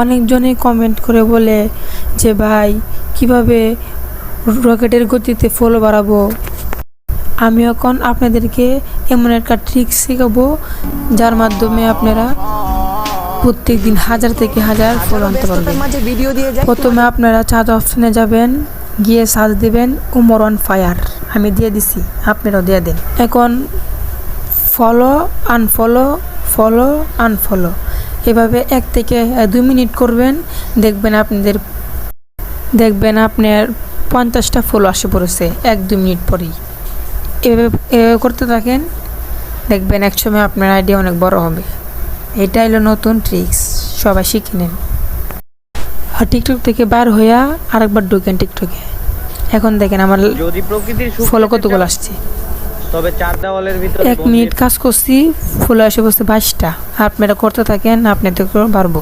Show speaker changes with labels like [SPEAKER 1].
[SPEAKER 1] অনেকজনই কমেন্ট করে বলে যে ভাই কিভাবে রকেটের গতিতে ফলো বাড়াবো। আমি এখন আপনাদেরকে এমন একটা ট্রিক্স শেখাবো যার মাধ্যমে আপনারা প্রত্যেক দিন 1000 থেকে 1000 ফলো আনতে পারবেন। প্রথমে আপনারা সার্চ অপশনে যাবেন, গিয়ে সার্চ দেবেন উমর অন ফায়ার। আমি দিয়ে দিছি, আপনারাও দিয়ে দেন। এখন ফলো আনফলো, ফলো আনফলো, এভাবে 1 থেকে 2 মিনিট করবেন। দেখবেন আপনার 50টা ফলো আসে পড়েছে 1-2 মিনিট পরেই। এভাবে করতে থাকেন, দেখবেন একসময় আপনার আইডিয়া অনেক বড় হবে। এটা হলো নতুন ট্রিক্স, সবাই শিখে নেন। আর টিকটক থেকে বার হইয়া আরেকবার ঢুকেন টিকটকে। এখন দেখেন আমার ফলো কতগুলো আসছে।
[SPEAKER 2] তবে 4 দেওয়ালের ভিতরে
[SPEAKER 1] 1 মিনিট কাজ করছি, ফলো আসে বসে 22টা। আপনারা করতে থাকেন, আপনাদের বাড়বো।